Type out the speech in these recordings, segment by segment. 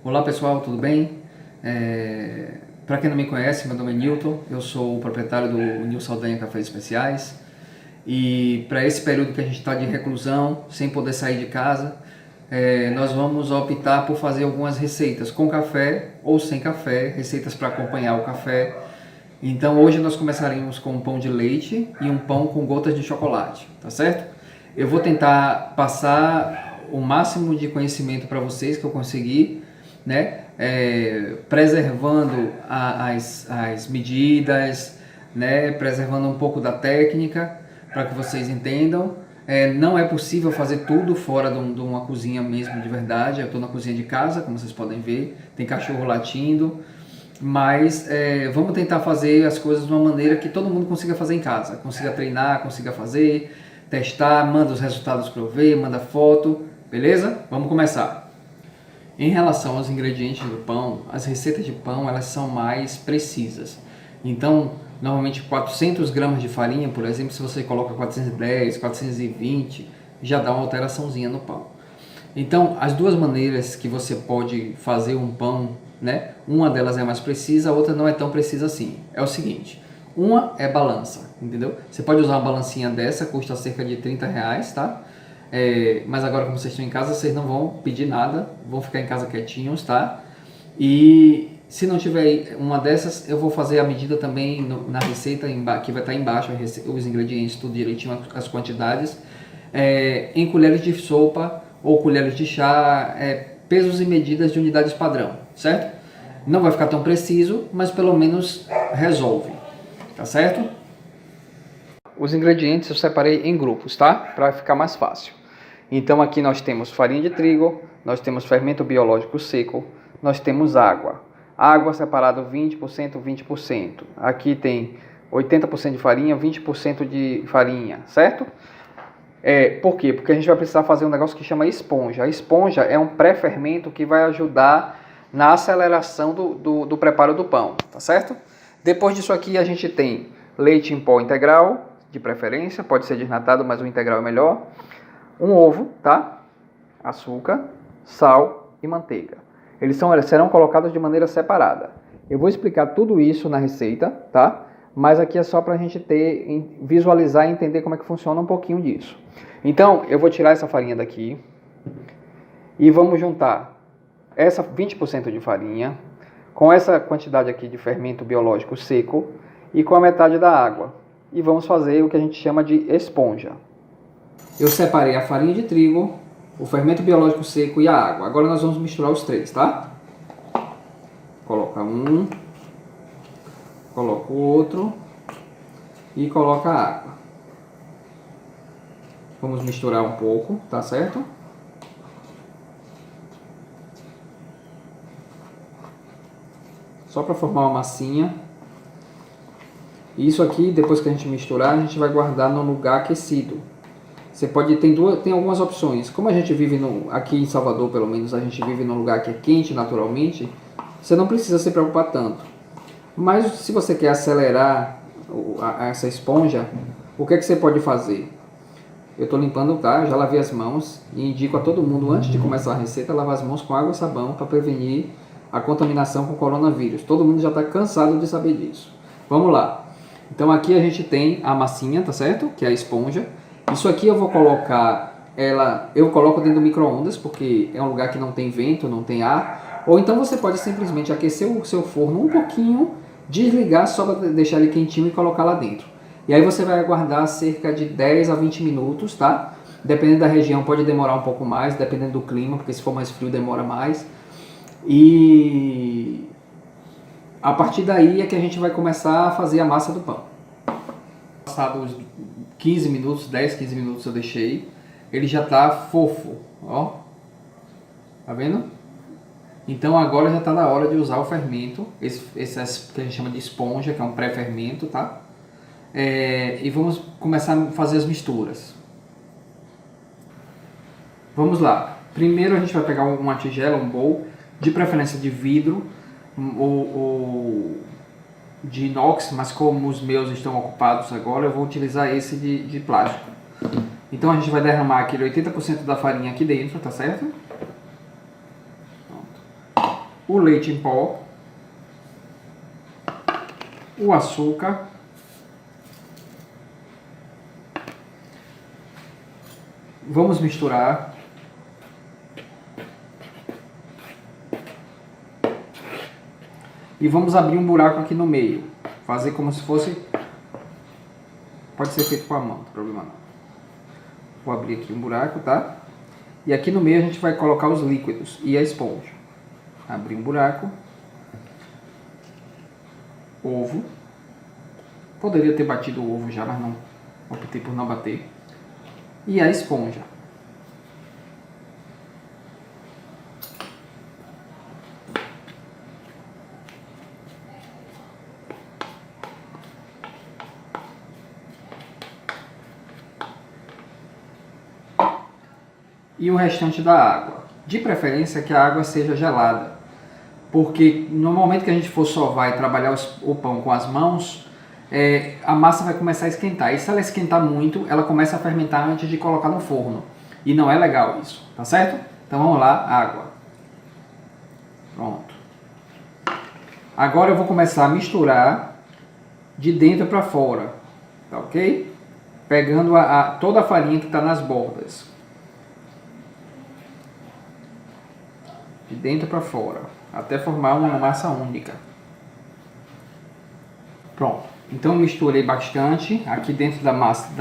Olá pessoal, tudo bem? Para quem não me conhece, meu nome é Newton, eu sou o proprietário do Nil Saldanha Cafés Especiais e para esse período que a gente está de reclusão, sem poder sair de casa, nós vamos optar por fazer algumas receitas com café ou sem café, receitas para acompanhar o café. Então hoje nós começaremos com um pão de leite e um pão com gotas de chocolate, tá certo? Eu vou tentar passar o máximo de conhecimento para vocês que eu conseguir, né? Preservando as medidas, né? Preservando um pouco da técnica para que vocês entendam. Não é possível fazer tudo fora de uma cozinha mesmo de verdade. Eu estou na cozinha de casa, como vocês podem ver, tem cachorro latindo, mas vamos tentar fazer as coisas de uma maneira que todo mundo consiga fazer em casa, consiga treinar, consiga fazer, testar, manda os resultados para eu ver, manda foto, beleza? Vamos começar. Em relação aos ingredientes do pão, as receitas de pão elas são mais precisas. Então, normalmente 400 gramas de farinha, por exemplo, se você coloca 410, 420, já dá uma alteraçãozinha no pão. Então, as duas maneiras que você pode fazer um pão, né? Uma delas é mais precisa, a outra não é tão precisa assim. É o seguinte, uma é balança, entendeu? Você pode usar uma balancinha dessa, custa cerca de R$30, tá? Mas agora, como vocês estão em casa, vocês não vão pedir nada, vão ficar em casa quietinhos, tá? E se não tiver uma dessas, eu vou fazer a medida também na receita, que vai estar embaixo, os ingredientes, tudo direitinho, as quantidades, em colheres de sopa ou colheres de chá, pesos e medidas de unidades padrão, certo? Não vai ficar tão preciso, mas pelo menos resolve, tá certo? Os ingredientes eu separei em grupos, tá? Para ficar mais fácil. Então aqui nós temos farinha de trigo, nós temos fermento biológico seco, nós temos água. Água separado 20%, 20%. Aqui tem 80% de farinha, 20% de farinha, certo? Por quê? Porque a gente vai precisar fazer um negócio que chama esponja. A esponja é um pré-fermento que vai ajudar na aceleração do preparo do pão, tá certo? Depois disso aqui a gente tem leite em pó integral, de preferência, pode ser desnatado, mas o integral é melhor. Um ovo, tá? Açúcar, sal e manteiga. Eles serão colocados de maneira separada. Eu vou explicar tudo isso na receita, tá? Mas aqui é só para a gente visualizar e entender como é que funciona um pouquinho disso. Então, eu vou tirar essa farinha daqui e vamos juntar essa 20% de farinha com essa quantidade aqui de fermento biológico seco e com a metade da água. E vamos fazer o que a gente chama de esponja. Eu separei a farinha de trigo, o fermento biológico seco e a água. Agora nós vamos misturar os três, tá? Coloca um, coloca o outro e coloca a água. Vamos misturar um pouco, tá certo? Só para formar uma massinha. Isso aqui, depois que a gente misturar, a gente vai guardar num lugar aquecido. Você pode tem algumas opções. Como a gente vive aqui em Salvador, pelo menos a gente vive num lugar que é quente naturalmente, você não precisa se preocupar tanto. Mas se você quer acelerar essa esponja, o que é que você pode fazer? Eu estou limpando, tá? Já lavei as mãos e indico a todo mundo antes de começar a receita lavar as mãos com água e sabão para prevenir a contaminação com coronavírus. Todo mundo já está cansado de saber disso. Vamos lá. Então aqui a gente tem a massinha, tá certo? Que é a esponja. Isso aqui eu vou colocar eu coloco dentro do micro-ondas, porque é um lugar que não tem vento, não tem ar. Ou então você pode simplesmente aquecer o seu forno um pouquinho, desligar só para deixar ele quentinho e colocar lá dentro. E aí você vai aguardar cerca de 10 a 20 minutos, tá? Dependendo da região pode demorar um pouco mais, dependendo do clima, porque se for mais frio demora mais. E a partir daí é que a gente vai começar a fazer a massa do pão. Passados 15 minutos, 10, 15 minutos eu deixei, ele já tá fofo, ó, tá vendo? Então agora já tá na hora de usar o fermento, esse que a gente chama de esponja, que é um pré-fermento, tá? E vamos começar a fazer as misturas. Vamos lá, primeiro a gente vai pegar uma tigela, um bowl, de preferência de vidro, ou de inox, mas como os meus estão ocupados agora, eu vou utilizar esse de plástico. Então a gente vai derramar aquele 80% da farinha aqui dentro, tá certo? Pronto. o leite em pó, o açúcar, vamos misturar. E vamos abrir um buraco aqui no meio, fazer como se fosse, pode ser feito com a mão, não tem problema não. Vou abrir aqui um buraco, tá? E aqui no meio a gente vai colocar os líquidos e a esponja. Abrir um buraco. Ovo. Poderia ter batido o ovo já, mas não. Optei por não bater. E a esponja. E o restante da água. De preferência que a água seja gelada, porque no momento que a gente for sovar e trabalhar o pão com as mãos, a massa vai começar a esquentar. E se ela esquentar muito, ela começa a fermentar antes de colocar no forno. E não é legal isso, tá certo? Então vamos lá, água. Pronto. Agora eu vou começar a misturar de dentro para fora, tá ok? Pegando toda a farinha que está nas bordas. De dentro para fora, até formar uma massa única. Pronto, então misturei bastante aqui dentro da massa,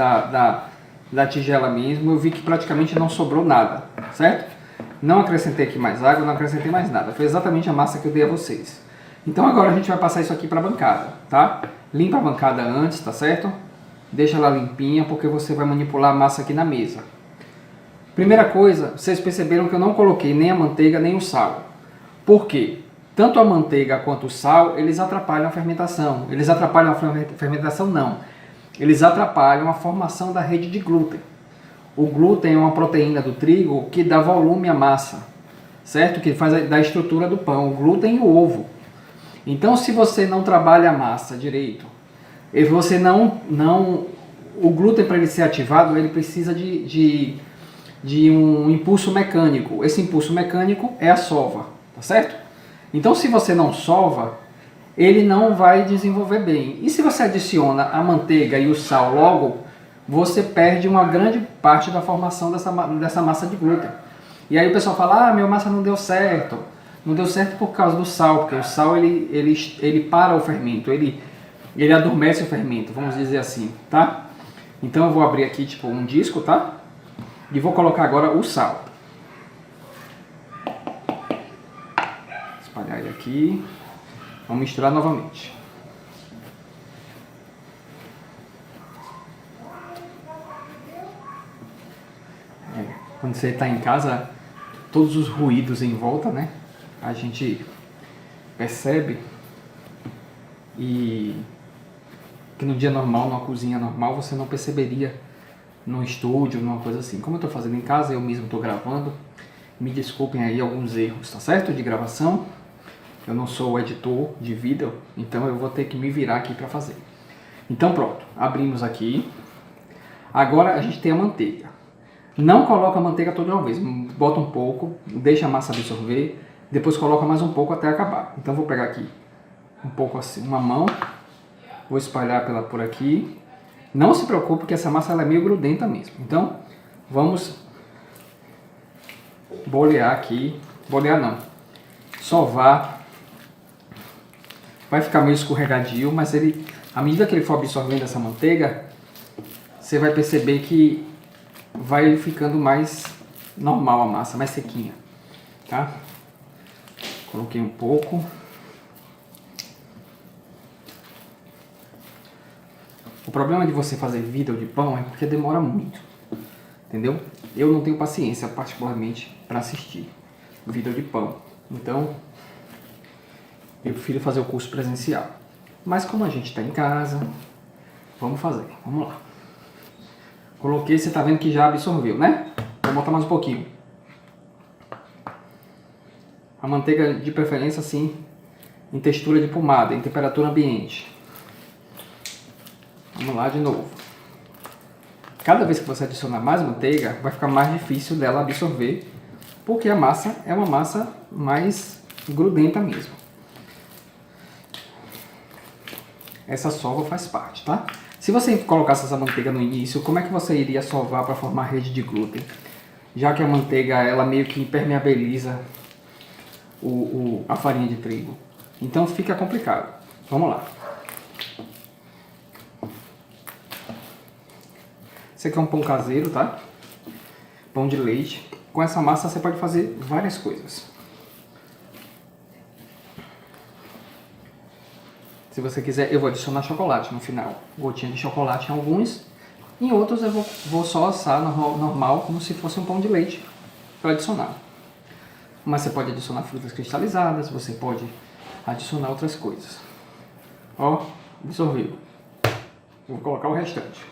da tigela mesmo. Eu vi que praticamente não sobrou nada, certo? Não acrescentei aqui mais água, não acrescentei mais nada. Foi exatamente a massa que eu dei a vocês. Então agora a gente vai passar isso aqui para a bancada, tá? Limpa a bancada antes, tá certo? Deixa ela limpinha, porque você vai manipular a massa aqui na mesa. Primeira coisa, vocês perceberam que eu não coloquei nem a manteiga nem o sal. Por quê? Tanto a manteiga quanto o sal, eles atrapalham a fermentação. Eles atrapalham a fermentação não. Eles atrapalham a formação da rede de glúten. O glúten é uma proteína do trigo que dá volume à massa, certo? Que faz da estrutura do pão, o glúten e o ovo. Então, se você não trabalha a massa direito, e você o glúten, para ele ser ativado, ele precisa de um impulso mecânico. Esse impulso mecânico é a sova, tá certo? Então, se você não sova, ele não vai desenvolver bem. E se você adiciona a manteiga e o sal logo, você perde uma grande parte da formação dessa massa de glúten. E aí o pessoal fala, minha massa não deu certo. Não deu certo por causa do sal, porque o sal ele para o fermento, ele adormece o fermento, vamos dizer assim, tá? Então eu vou abrir aqui tipo um disco, tá? E vou colocar agora o sal. Espalhar ele aqui. Vamos misturar novamente. Quando você está em casa, todos os ruídos em volta, né? A gente percebe. E que no dia normal, numa cozinha normal, você não perceberia num estúdio, numa coisa assim. Como eu estou fazendo em casa, eu mesmo estou gravando, me desculpem aí alguns erros, tá certo? De gravação. Eu não sou o editor de vídeo, então eu vou ter que me virar aqui para fazer. Então pronto, abrimos aqui. Agora a gente tem a manteiga. Não coloca a manteiga toda uma vez, bota um pouco, deixa a massa absorver, depois coloca mais um pouco até acabar. Então vou pegar aqui um pouco assim, uma mão, vou espalhar por aqui. Não se preocupe que essa massa ela é meio grudenta mesmo. Então, vamos bolear aqui. Bolear não. Sovar. Vai ficar meio escorregadio, mas à medida que ele for absorvendo essa manteiga, você vai perceber que vai ficando mais normal a massa, mais sequinha. Tá? Coloquei um pouco. O problema de você fazer vídeo de pão é porque demora muito, entendeu? Eu não tenho paciência, particularmente, para assistir vídeo de pão. Então, eu prefiro fazer o curso presencial. Mas como a gente está em casa, vamos fazer. Vamos lá. Coloquei, você está vendo que já absorveu, né? Vou botar mais um pouquinho. A manteiga, de preferência, assim, em textura de pomada, em temperatura ambiente. Vamos lá de novo. Cada vez que você adicionar mais manteiga, vai ficar mais difícil dela absorver, porque a massa é uma massa mais grudenta mesmo. Essa sova faz parte, tá? Se você colocasse essa manteiga no início, como é que você iria sovar para formar rede de glúten? Já que a manteiga, ela meio que impermeabiliza a farinha de trigo. Então fica complicado. Vamos lá. Esse aqui é um pão caseiro, tá? Pão de leite. Com essa massa você pode fazer várias coisas. Se você quiser, eu vou adicionar chocolate no final. Gotinha de chocolate em alguns. Em outros eu vou só assar normal, como se fosse um pão de leite tradicional. Mas você pode adicionar frutas cristalizadas, você pode adicionar outras coisas. Ó, absorveu. Vou colocar o restante.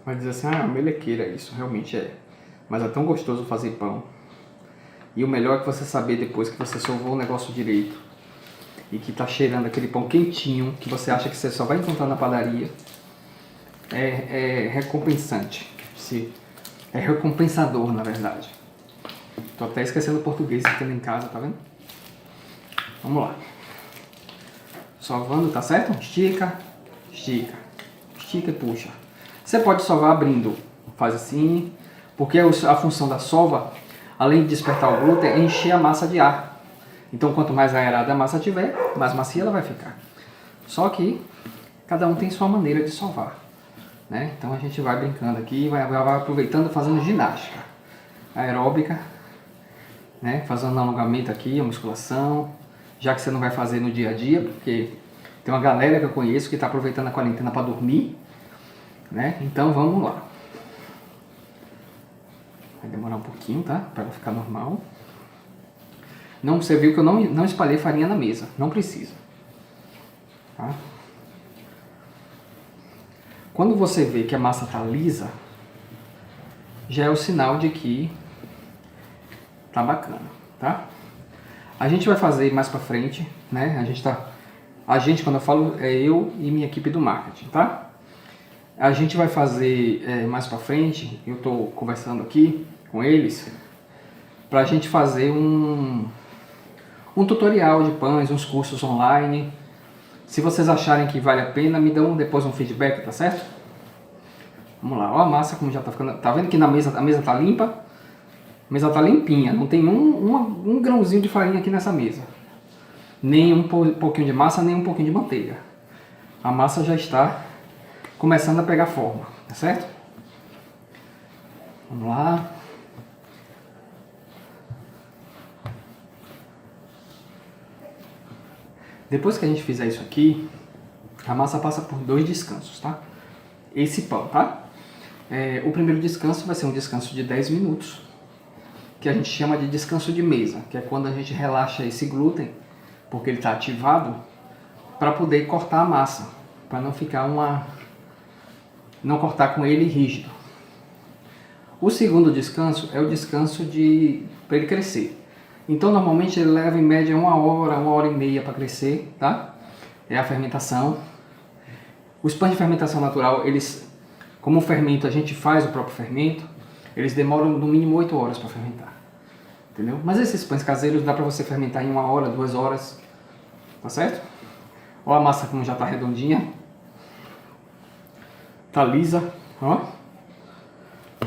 Vai dizer assim, ah, melequeira isso, realmente é. Mas é tão gostoso fazer pão. E o melhor é que você saber depois que você sovou o negócio direito. E que tá cheirando aquele pão quentinho, que você acha que você só vai encontrar na padaria. É recompensante. É recompensador, na verdade. Tô até esquecendo o português que tem em casa, tá vendo? Vamos lá. Sovando, tá certo? Estica, estica, estica e puxa. Você pode sovar abrindo, faz assim, porque a função da sova, além de despertar o glúten, é encher a massa de ar. Então quanto mais aerada a massa tiver, mais macia ela vai ficar. Só que cada um tem sua maneira de sovar, né? Então a gente vai brincando aqui, vai aproveitando, fazendo ginástica aeróbica, né? Fazendo alongamento aqui, a musculação, já que você não vai fazer no dia a dia, porque tem uma galera que eu conheço que está aproveitando a quarentena para dormir, né? Então vamos lá. Vai demorar um pouquinho, tá? Para ela ficar normal. Não, você viu que eu não espalhei farinha na mesa. Não precisa. Tá? Quando você vê que a massa tá lisa, já é o sinal de que tá bacana, tá? A gente vai fazer mais para frente, né? A gente, quando eu falo, é eu e minha equipe do marketing, tá? A gente vai fazer mais para frente, eu estou conversando aqui com eles, para a gente fazer um tutorial de pães, uns cursos online. Se vocês acharem que vale a pena, me dão depois um feedback, tá certo? Vamos lá, ó a massa como já tá ficando. Tá vendo que a mesa tá limpa? A mesa tá limpinha, não tem um grãozinho de farinha aqui nessa mesa. Nem um pouquinho de massa, nem um pouquinho de manteiga. A massa já está começando a pegar forma, tá certo? Vamos lá. Depois que a gente fizer isso aqui, a massa passa por 2 descansos, tá? Esse pão, tá? O primeiro descanso vai ser um descanso de 10 minutos, que a gente chama de descanso de mesa, que é quando a gente relaxa esse glúten, porque ele está ativado, para poder cortar a massa, para não ficar não cortar com ele rígido. O segundo descanso é o descanso para ele crescer. Então normalmente ele leva em média 1 hora e meia para crescer, tá? É a fermentação. Os pães de fermentação natural, eles, como o fermento, a gente faz o próprio fermento, eles demoram no mínimo 8 horas para fermentar, entendeu? Mas esses pães caseiros dá para você fermentar em 1 hora, 2 horas, tá certo? Olha a massa como já está redondinha, tá lisa, ó.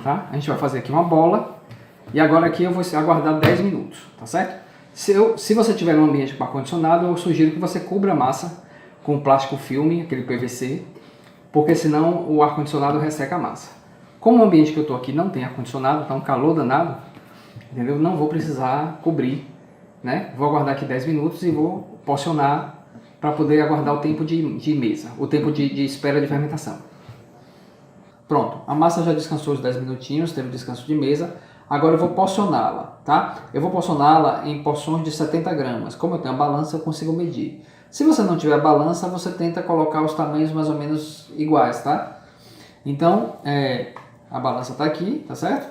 Tá? A gente vai fazer aqui uma bola e agora aqui eu vou aguardar 10 minutos, tá certo? Se você tiver um ambiente com ar-condicionado, eu sugiro que você cubra a massa com plástico filme, aquele PVC, porque senão o ar-condicionado resseca a massa. Como o ambiente que eu estou aqui não tem ar-condicionado, tá um calor danado, entendeu? Não vou precisar cobrir, né? Vou aguardar aqui 10 minutos e vou porcionar para poder aguardar o tempo de mesa, o tempo de espera de fermentação. Pronto, a massa já descansou os 10 minutinhos, teve descanso de mesa. Agora eu vou porcioná-la, tá? Eu vou porcioná-la em porções de 70 gramas. Como eu tenho a balança, eu consigo medir. Se você não tiver a balança, você tenta colocar os tamanhos mais ou menos iguais, tá? Então, a balança tá aqui, tá certo?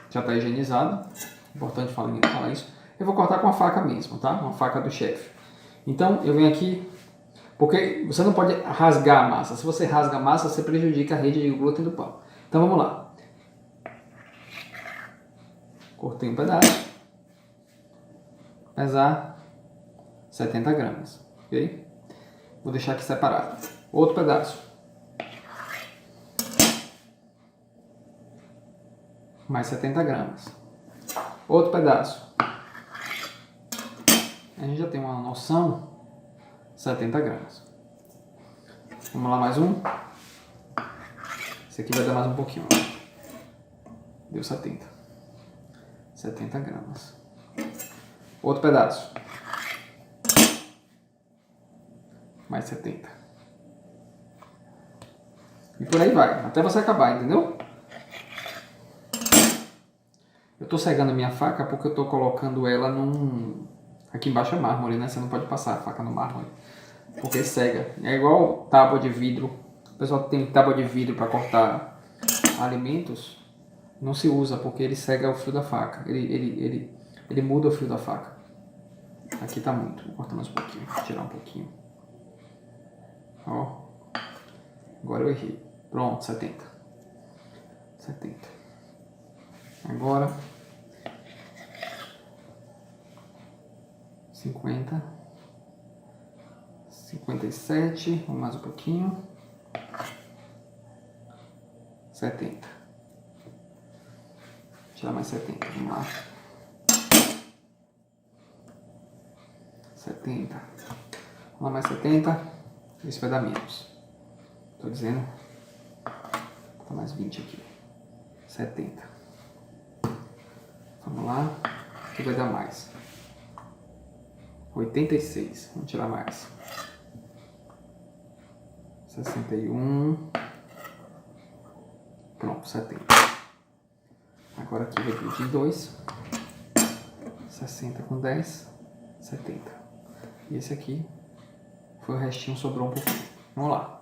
Já tá higienizada. Importante falar isso. Eu vou cortar com a faca mesmo, tá? Uma faca do chefe. Então, eu venho aqui, Porque você não pode rasgar a massa. Se você rasga a massa, você prejudica a rede de glúten do pão. Então vamos lá. Cortei um pedaço. Pesar 70 gramas. Ok? Vou deixar aqui separado. Outro pedaço. Mais 70 gramas. Outro pedaço. A gente já tem uma noção. 70 gramas. Vamos lá, mais um. Esse aqui vai dar mais um pouquinho. Deu 70. 70 gramas. Outro pedaço. Mais 70. E por aí vai, até você acabar, entendeu? Eu tô cegando a minha faca porque eu tô colocando ela num... Aqui embaixo é mármore, né? Você não pode passar a faca no mármore, porque cega. É igual tábua de vidro. O pessoal que tem tábua de vidro para cortar alimentos, não se usa porque ele cega o fio da faca. Ele muda o fio da faca. Aqui tá muito. Vou cortar mais um pouquinho. Vou tirar um pouquinho. Ó. Agora eu errei. Pronto, 70. 70. Agora 50. 57. Vamos mais um pouquinho. 70. Vou tirar mais 70. Vamos lá. 70. Vamos lá, mais 70. Isso vai dar menos. Tô dizendo. Tá mais 20 aqui. 70. Vamos lá. Aqui vai dar mais. 86. Vamos tirar mais. 61. Pronto, 70. Agora aqui vai dividir em 2. 60 com 10. 70. E esse aqui foi o restinho, sobrou um pouquinho. Vamos lá.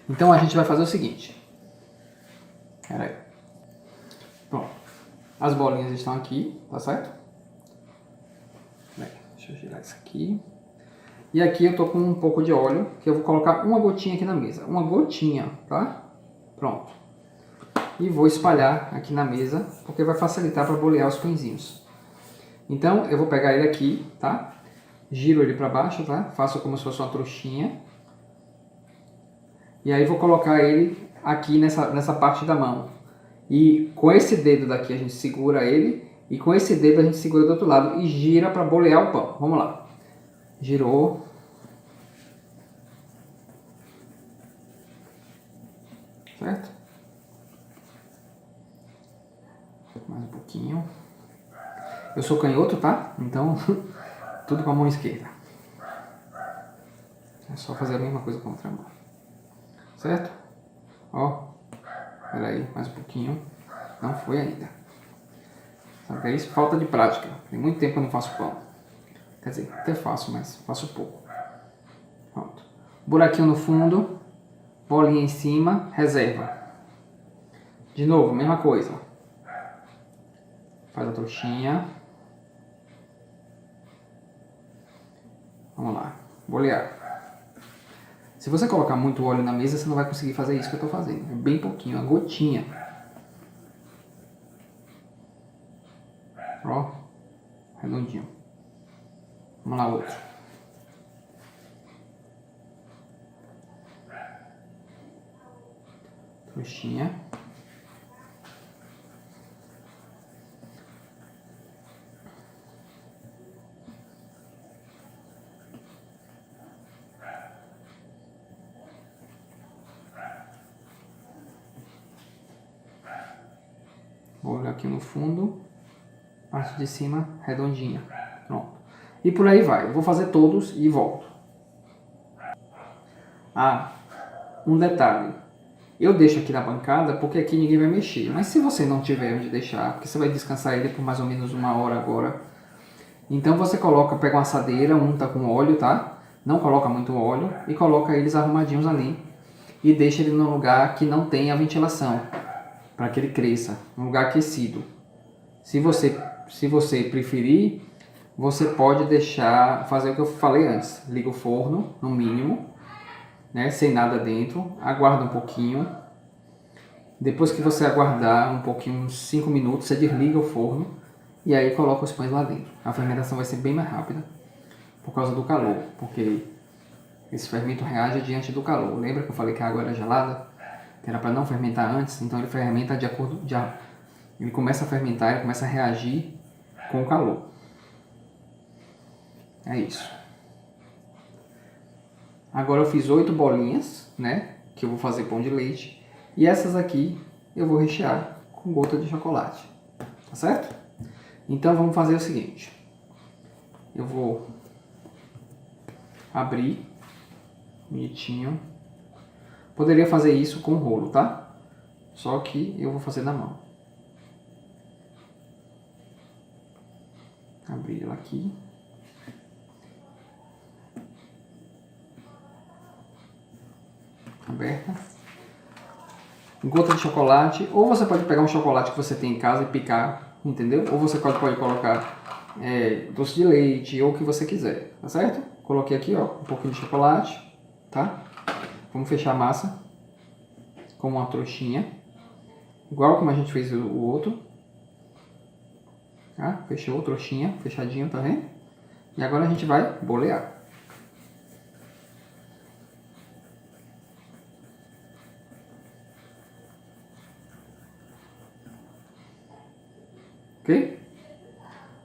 Então a gente vai fazer o seguinte. Pera aí. Pronto. As bolinhas estão aqui, tá certo? Bem, deixa eu girar isso aqui. E aqui eu tô com um pouco de óleo, que eu vou colocar uma gotinha aqui na mesa. Uma gotinha, tá? Pronto. E vou espalhar aqui na mesa, porque vai facilitar para bolear os pãezinhos. Então eu vou pegar ele aqui, tá? Giro ele para baixo, tá? Faço como se fosse uma trouxinha. E aí vou colocar ele aqui nessa parte da mão. E com esse dedo daqui a gente segura ele. E com esse dedo a gente segura do outro lado e gira para bolear o pão. Vamos lá. Girou. Certo? Mais um pouquinho. Eu sou canhoto, tá? Então, tudo com a mão esquerda. É só fazer a mesma coisa com a outra mão. Certo? Ó. Espera aí, mais um pouquinho. Não foi ainda. Sabe o que é isso? Falta de prática. Tem muito tempo que eu não faço pão. Quer dizer, até faço, mas faço pouco. Pronto. Buraquinho no fundo. Bolinha em cima. Reserva. De novo, mesma coisa. Faz a trouxinha. Vamos lá. Bolear. Se você colocar muito óleo na mesa, você não vai conseguir fazer isso que eu estou fazendo. É bem pouquinho, uma gotinha. Ó, redondinho. Vamos lá, outro. Trouxinha. Vou olhar aqui no fundo, parte de cima redondinha, pronto. E por aí vai, eu vou fazer todos e volto. Ah, um detalhe, eu deixo aqui na bancada porque aqui ninguém vai mexer, mas se você não tiver onde deixar, porque você vai descansar ele por mais ou menos 1 hora agora, então você pega uma assadeira, unta com óleo, tá? Não coloca muito óleo e coloca eles arrumadinhos ali e deixa ele num lugar que não tenha ventilação, para que ele cresça, um lugar aquecido. Se você preferir, você pode deixar, fazer o que eu falei antes. Liga o forno, no mínimo, né, sem nada dentro, aguarda um pouquinho. Depois que você aguardar um pouquinho, uns 5 minutos, você desliga o forno e aí coloca os pães lá dentro. A fermentação vai ser bem mais rápida por causa do calor, porque esse fermento reage diante do calor. Lembra que eu falei que a água era gelada? Que era para não fermentar antes? Então ele fermenta de acordo... Ele começa a fermentar, ele começa a reagir com o calor. É isso. Agora eu fiz 8 bolinhas, né? Que eu vou fazer pão de leite. E essas aqui eu vou rechear com gota de chocolate. Tá certo? Então vamos fazer o seguinte. Eu vou abrir bonitinho. Poderia fazer isso com rolo, tá? Só que eu vou fazer na mão. Abrir ela aqui. Aberta. Gota de chocolate. Ou você pode pegar um chocolate que você tem em casa e picar, entendeu? Ou você pode colocar doce de leite ou o que você quiser, tá certo? Coloquei aqui, ó, um pouquinho de chocolate, tá? Vamos fechar a massa com uma trouxinha, igual como a gente fez o outro. Tá? Fechou, trouxinha, fechadinho, tá vendo? E agora a gente vai bolear. Ok?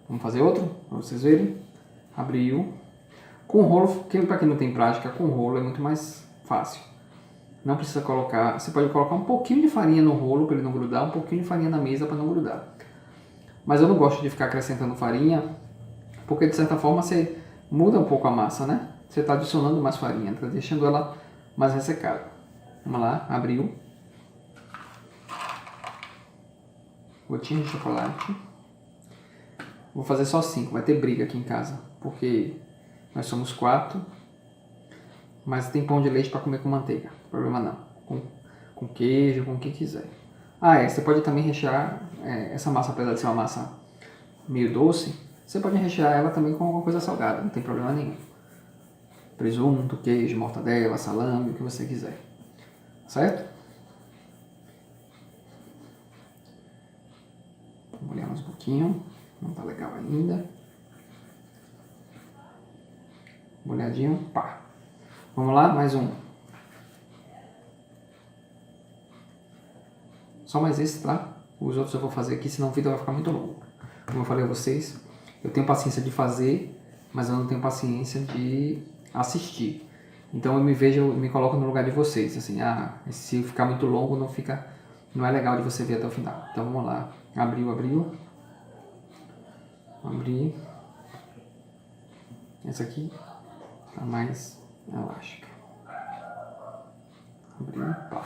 Vamos fazer outro, para vocês verem. Abriu. Com rolo, para quem não tem prática, com rolo é muito mais fácil. Não precisa colocar, você pode colocar um pouquinho de farinha no rolo para ele não grudar, um pouquinho de farinha na mesa para não grudar. Mas eu não gosto de ficar acrescentando farinha, porque de certa forma você muda um pouco a massa, né? Você está adicionando mais farinha, está deixando ela mais ressecada. Vamos lá, abriu. Gotinha de chocolate. Vou fazer só 5, vai ter briga aqui em casa, porque nós somos 4, mas tem pão de leite para comer com manteiga, problema não, com queijo, com o que quiser. Você pode também rechear essa massa, apesar de ser uma massa meio doce, você pode rechear ela também com alguma coisa salgada, não tem problema nenhum. Presunto, queijo, mortadela, salame, o que você quiser, certo? Vamos olhar mais um pouquinho, não tá legal ainda. Molhadinho, pá. Vamos lá, mais um. Só mais esse, tá? Os outros eu vou fazer aqui, senão o vídeo vai ficar muito longo. Como eu falei a vocês, eu tenho paciência de fazer, mas eu não tenho paciência de assistir. Então eu me coloco no lugar de vocês, assim, se ficar muito longo não é legal de você ver até o final. Então vamos lá. Abriu. Abri. Essa aqui tá mais elástica. Abriu, pá.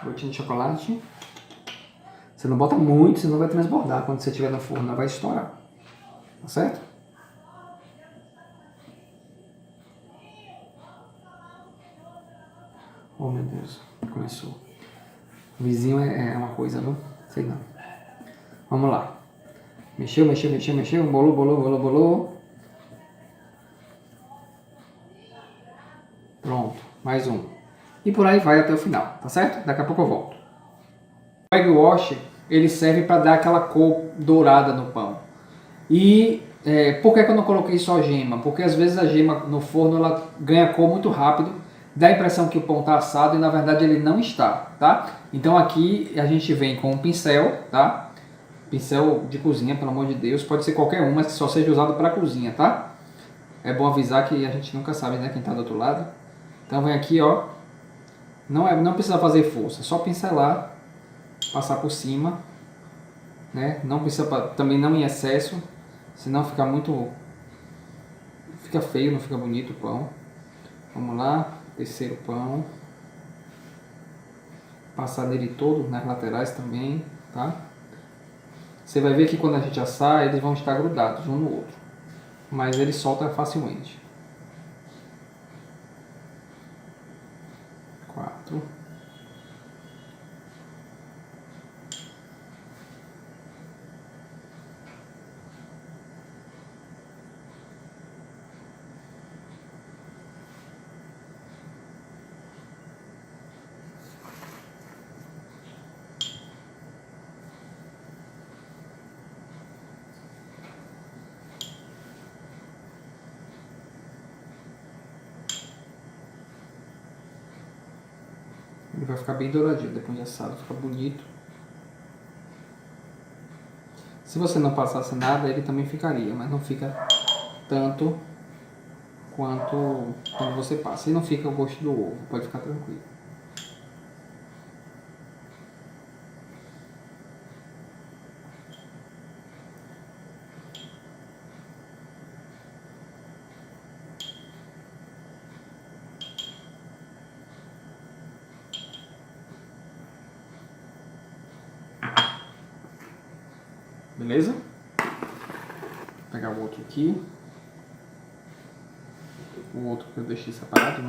Gotinha de chocolate. Você não bota muito, senão vai transbordar. Quando você estiver no forno, ela vai estourar. Tá certo? Oh, meu Deus. Começou. O vizinho é uma coisa, não? Sei não. Vamos lá. Mexeu. Bolou. Pronto. Mais um. E por aí vai até o final, tá certo? Daqui a pouco eu volto. O egg wash, ele serve para dar aquela cor dourada no pão. E por que eu não coloquei só gema? Porque às vezes a gema no forno ela ganha cor muito rápido, dá a impressão que o pão está assado e na verdade ele não está, tá? Então aqui a gente vem com um pincel, tá? Pincel de cozinha, pelo amor de Deus, pode ser qualquer um, mas que só seja usado para cozinha, tá? É bom avisar que a gente nunca sabe, né, quem está do outro lado. Então vem aqui, ó. Não precisa fazer força, é só pincelar, passar por cima, né? Não precisa, também não em excesso, senão fica feio, não fica bonito o pão. Vamos lá, terceiro pão. Passar nele todo, nas laterais também, tá? Você vai ver que quando a gente assar, eles vão estar grudados um no outro, mas ele solta facilmente. 4. vai ficar bem douradinho depois de assado, fica bonito. Se você não passasse nada, ele também ficaria, mas não fica tanto quanto quando você passa. E não fica o gosto do ovo, pode ficar tranquilo. Beleza? Vou pegar o outro aqui. O outro que eu deixei separado,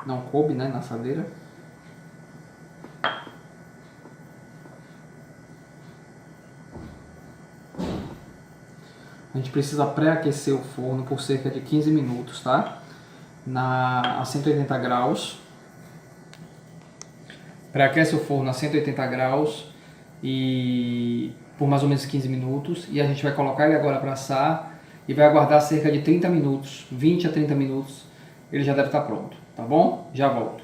não coube, né, na assadeira. A gente precisa pré-aquecer o forno por cerca de 15 minutos, tá? A 180 graus. Pré-aquece o forno a 180 graus e por mais ou menos 15 minutos. E a gente vai colocar ele agora para assar e vai aguardar cerca de 30 minutos, 20 a 30 minutos. Ele já deve estar pronto, tá bom? Já volto.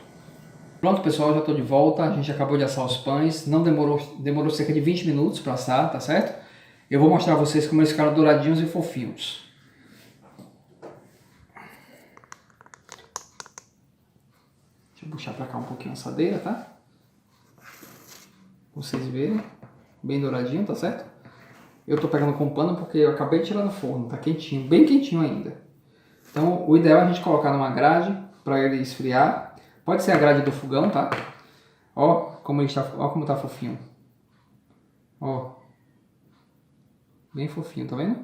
Pronto, pessoal, já estou de volta. A gente acabou de assar os pães. Não demorou cerca de 20 minutos para assar, tá certo? Eu vou mostrar a vocês como eles ficaram douradinhos e fofinhos. Deixa eu puxar para cá um pouquinho a assadeira, tá? Pra vocês verem. Bem douradinho, tá certo? Eu tô pegando com pano porque eu acabei de tirar do forno. Tá quentinho, bem quentinho ainda. Então o ideal é a gente colocar numa grade para ele esfriar. Pode ser a grade do fogão, tá? Ó como ele está, ó como tá fofinho. Ó. Bem fofinho, tá vendo?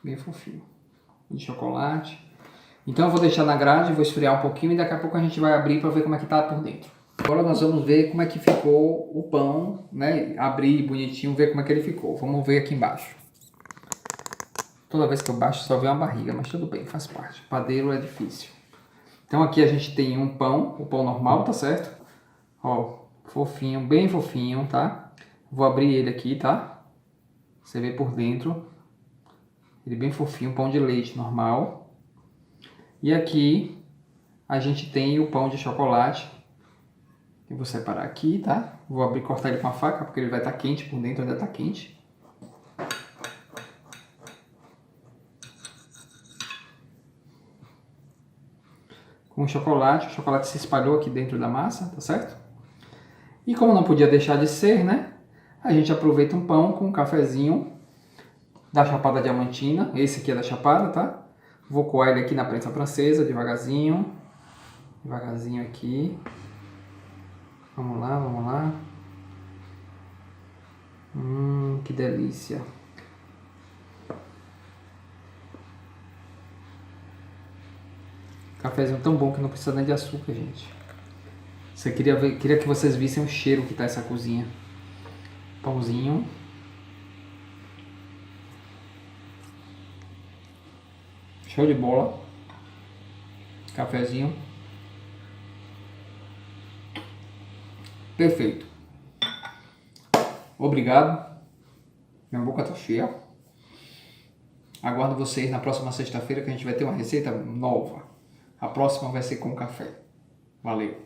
Bem fofinho. De chocolate. Então eu vou deixar na grade, vou esfriar um pouquinho e daqui a pouco a gente vai abrir para ver como é que tá por dentro. Agora nós vamos ver como é que ficou o pão, né? Abrir bonitinho, ver como é que ele ficou. Vamos ver aqui embaixo. Toda vez que eu baixo só vê uma barriga, mas tudo bem, faz parte. Padeiro é difícil. Então aqui a gente tem um pão, o pão normal, tá certo? Ó, fofinho, bem fofinho, tá? Vou abrir ele aqui, tá? Você vê por dentro, ele bem fofinho, pão de leite normal. E aqui a gente tem o pão de chocolate. Eu vou separar aqui, tá? Vou abrir e cortar ele com a faca, porque ele vai estar quente por dentro, ainda está quente. Com o chocolate se espalhou aqui dentro da massa, tá certo? E como não podia deixar de ser, né? A gente aproveita um pão com um cafezinho da Chapada Diamantina. Esse aqui é da Chapada, tá? Vou coar ele aqui na prensa francesa, devagarzinho. Devagarzinho aqui. Vamos lá, vamos lá. Que delícia. Cafézinho tão bom que não precisa nem de açúcar, gente. Você queria que vocês vissem o cheiro que tá essa cozinha. Pãozinho. Show de bola. Cafezinho. Perfeito. Obrigado. Minha boca tá cheia. Aguardo vocês na próxima sexta-feira que a gente vai ter uma receita nova. A próxima vai ser com café. Valeu.